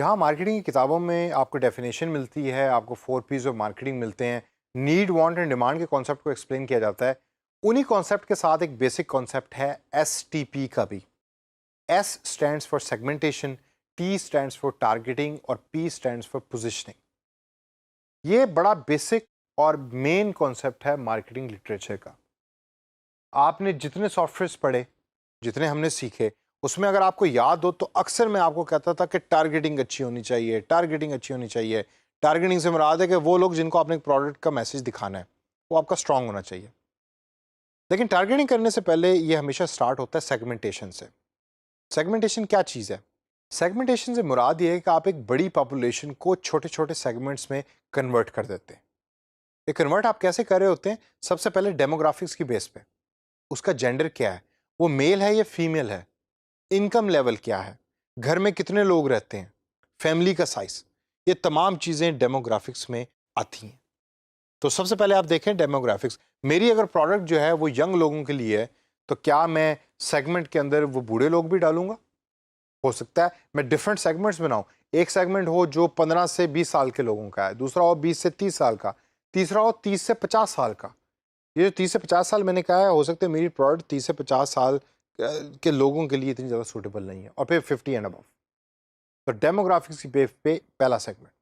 जहाँ मार्केटिंग की किताबों में आपको डेफिनेशन मिलती है, आपको 4 पीस ऑफ मार्केटिंग मिलते हैं, नीड, वांट एंड डिमांड के कॉन्सेप्ट को एक्सप्लेन किया जाता है, उन्हीं कॉन्सेप्ट के साथ एक बेसिक कॉन्सेप्ट है एसटीपी का भी। S stands for segmentation, T stands for targeting और पी स्टैंड्स फॉर पोजिशनिंग। ये बड़ा बेसिक और मेन कॉन्सेप्ट है मार्केटिंग लिटरेचर का। आपने जितने सॉफ्टवेयर्स पढ़े, जितने हमने सीखे, उसमें अगर आपको याद हो तो अक्सर मैं आपको कहता था कि टारगेटिंग अच्छी होनी चाहिए, टारगेटिंग अच्छी होनी चाहिए। टारगेटिंग से मुराद है कि वो लोग जिनको आपने प्रोडक्ट का मैसेज दिखाना है वो आपका स्ट्रांग होना चाहिए। लेकिन टारगेटिंग करने से पहले ये हमेशा स्टार्ट होता है सेगमेंटेशन से। सेगमेंटेशन क्या चीज़ है? सेगमेंटेशन से मुराद ये है कि आप एक बड़ी पॉपुलेशन को छोटे छोटे सेगमेंट्स में कन्वर्ट कर देते हैं। ये कन्वर्ट आप कैसे कर रहे होते हैं? सबसे पहले डेमोग्राफिक्स की बेस पे, उसका जेंडर क्या है, वो मेल है या फीमेल है, इनकम लेवल क्या है, घर में कितने लोग रहते हैं, फैमिली का साइज, ये तमाम चीज़ें डेमोग्राफिक्स में आती हैं। तो सबसे पहले आप देखें डेमोग्राफिक्स। मेरी अगर प्रोडक्ट जो है वो यंग लोगों के लिए है, तो क्या मैं सेगमेंट के अंदर वो बूढ़े लोग भी डालूंगा? हो सकता है मैं डिफरेंट सेगमेंट्स बनाऊं। एक सेगमेंट हो जो 15 से 20 साल के लोगों का है, दूसरा हो 20 से 30 साल का, तीसरा हो 30 से 50 साल का। ये जो 30 से 50 साल मैंने कहा है, हो सकता है मेरी प्रोडक्ट 30 से 50 साल के लोगों के लिए इतनी ज़्यादा सूटेबल नहीं है, और फिर 50 एंड अबव। तो डेमोग्राफिक्स की बेस पे पहला सेगमेंट।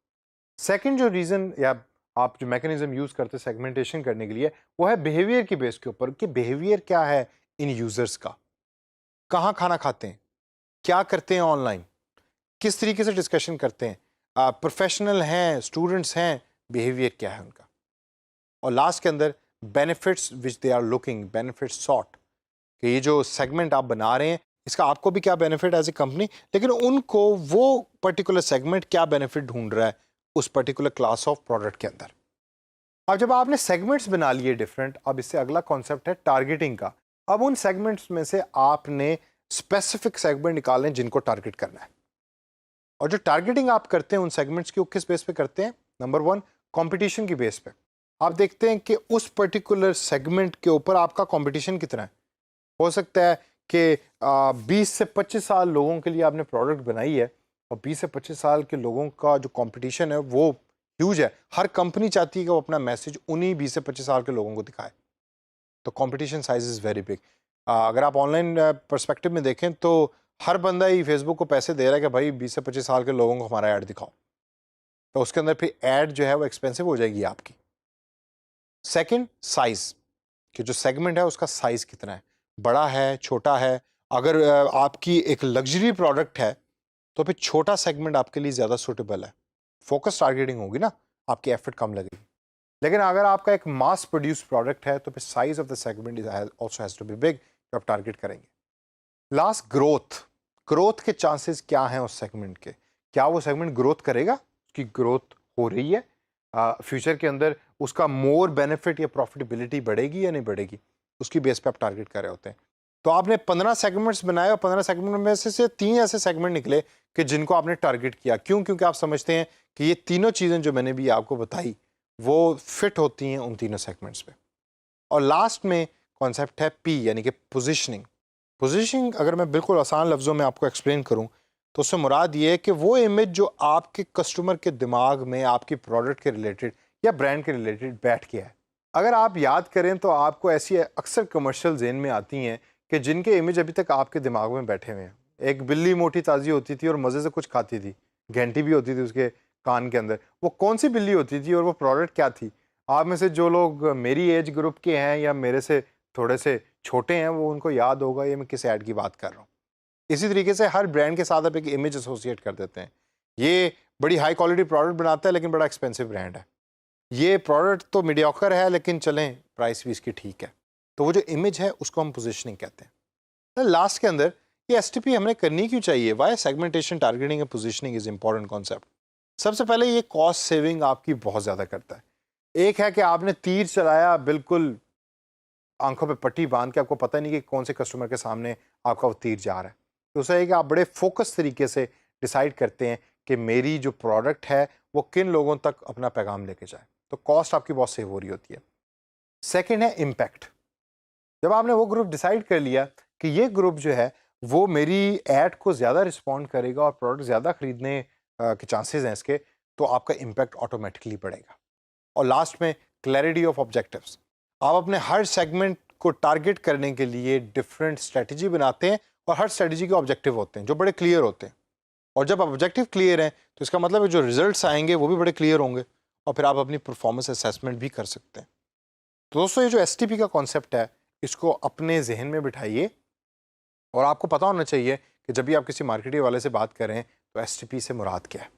सेकंड जो रीज़न या आप जो मैकेनिज्म यूज़ करते हैं सेगमेंटेशन करने के लिए, वो है बिहेवियर की बेस के ऊपर कि बिहेवियर क्या है इन यूज़र्स का, कहाँ खाना खाते हैं, क्या करते हैं ऑनलाइन, किस तरीके से डिस्कशन करते हैं, प्रोफेशनल हैं, स्टूडेंट्स हैं, बिहेवियर क्या है उनका। और लास्ट के अंदर benefits which they are looking, benefits sought, कि ये जो सेगमेंट आप बना रहे हैं इसका आपको भी क्या बेनिफिट एज ए कंपनी, लेकिन उनको वो पर्टिकुलर सेगमेंट क्या बेनिफिट ढूंढ रहा है उस पर्टिकुलर क्लास ऑफ प्रोडक्ट के अंदर। अब जब आपने सेगमेंट्स बना लिए डिफरेंट, अब इससे अगला कॉन्सेप्ट है टारगेटिंग का। अब उन सेगमेंट्स में से आपने स्पेसिफिक सेगमेंट निकालने जिनको टारगेट करना है, और जो टारगेटिंग आप करते हैं उन सेगमेंट्स की, वो किस बेस पे करते हैं? नंबर वन, कंपटीशन की बेस पे। आप देखते हैं कि उस पर्टिकुलर सेगमेंट के ऊपर आपका कंपटीशन कितना है। हो सकता है कि 20 से 25 साल लोगों के लिए आपने प्रोडक्ट बनाई है, और 20 से 25 साल के लोगों का जो कंपटीशन है वो ह्यूज है। हर कंपनी चाहती है कि वो अपना मैसेज उन्हीं 20 से 25 साल के लोगों को दिखाए। तो competition size is very big. अगर आप ऑनलाइन पर्सपेक्टिव में देखें तो हर बंदा ही फेसबुक को पैसे दे रहा है कि भाई 20 से 25 साल के लोगों को हमारा ऐड दिखाओ। तो उसके अंदर फिर ऐड जो है वो एक्सपेंसिव हो जाएगी आपकी। सेकंड, साइज, कि जो सेगमेंट है उसका साइज कितना है, बड़ा है, छोटा है। अगर आपकी एक लग्जरी प्रोडक्ट है तो फिर छोटा सेगमेंट आपके लिए ज़्यादा सूटेबल है। फोकस टारगेटिंग होगी ना, आपकी एफर्ट कम लगेगी। लेकिन अगर आपका एक मास प्रोड्यूस प्रोडक्ट है तो फिर size of the segment is also has to be big, जो आप टारगेट करेंगे। Last, growth. ग्रोथ के चांसेस क्या हैं उस सेगमेंट के? क्या वो सेगमेंट ग्रोथ करेगा? उसकी ग्रोथ हो रही है, फ्यूचर के अंदर उसका मोर बेनिफिट या प्रॉफिटेबिलिटी बढ़ेगी या नहीं बढ़ेगी, उसकी बेस पे आप टारगेट कर रहे होते हैं। तो आपने 15 सेगमेंट्स बनाए और 15 सेगमेंट में से 3 ऐसे सेगमेंट निकले कि जिनको आपने टारगेट किया। क्यों? क्योंकि आप समझते हैं कि ये तीनों चीज़ें जो मैंने भी आपको बताई वो फिट होती हैं उन तीनों सेगमेंट्स पे। और लास्ट में कॉन्सेप्ट है पी, यानी कि पोजिशनिंग। पोजिशनिंग अगर मैं बिल्कुल आसान लफ्ज़ों में आपको एक्सप्लेन करूं तो उससे मुराद ये है कि वो इमेज जो आपके कस्टमर के दिमाग में आपकी प्रोडक्ट के रिलेटेड या ब्रांड के रिलेटेड बैठ गया है। अगर आप याद करें तो आपको ऐसी अक्सर कमर्शियल जेन में आती हैं कि जिनके इमेज अभी तक आपके दिमाग में बैठे हुए हैं। एक बिल्ली मोटी ताज़ी होती थी और मज़े से कुछ खाती थी, घंटी भी होती थी उसके कान के अंदर। वो कौन सी बिल्ली होती थी और वो प्रोडक्ट क्या थी? आप में से जो लोग मेरी एज ग्रुप के हैं या मेरे से थोड़े से छोटे हैं, वो उनको याद होगा ये मैं किस ऐड की बात कर रहा हूँ। इसी तरीके से हर ब्रांड के साथ आप एक इमेज एसोसिएट कर देते हैं। ये बड़ी हाई क्वालिटी प्रोडक्ट बनाता है लेकिन बड़ा एक्सपेंसिव ब्रांड है। ये प्रोडक्ट तो मीडियोकर है लेकिन चलें प्राइस भी इसकी ठीक है। तो वो जो इमेज है उसको हम पोजिशनिंग कहते हैं। तो लास्ट के अंदर ये एसटीपी हमने करनी क्यों चाहिए? Why segmentation, targeting and positioning is important concept. सबसे पहले ये कॉस्ट सेविंग आपकी बहुत ज़्यादा करता है। एक है कि आपने तीर चलाया, बिल्कुल आंखों पे पट्टी बांध के, आपको पता नहीं कि कौन से कस्टमर के सामने आपका वो तीर जा रहा है। दूसरा है कि आप बड़े फोकस तरीके से डिसाइड करते हैं कि मेरी जो प्रोडक्ट है वो किन लोगों तक अपना पैगाम लेके जाए। तो कॉस्ट आपकी बहुत सेव हो रही होती है। सेकेंड है इम्पैक्ट। जब आपने वो ग्रुप डिसाइड कर लिया कि ये ग्रुप जो है वो मेरी ऐड को ज़्यादा रिस्पॉन्ड करेगा और प्रोडक्ट ज़्यादा खरीदने के चांसेस हैं इसके, तो आपका इम्पैक्ट ऑटोमेटिकली बढ़ेगा। और लास्ट में क्लैरिटी ऑफ ऑब्जेक्टिव्स। आप अपने हर सेगमेंट को टारगेट करने के लिए डिफरेंट स्ट्रेटजी बनाते हैं और हर स्ट्रेटजी के ऑब्जेक्टिव होते हैं जो बड़े क्लियर होते हैं। और जब ऑब्जेक्टिव क्लियर हैं तो इसका मतलब है जो रिजल्ट्स आएंगे वो भी बड़े क्लियर होंगे और फिर आप अपनी परफॉर्मेंस असेसमेंट भी कर सकते हैं। तो दोस्तों ये जो एसटीपी का कॉन्सेप्ट है इसको अपने जहन में बिठाइए और आपको पता होना चाहिए कि जब भी आप किसी मार्केटिंग वाले से बात करें तो एसटीपी से मुराद क्या है।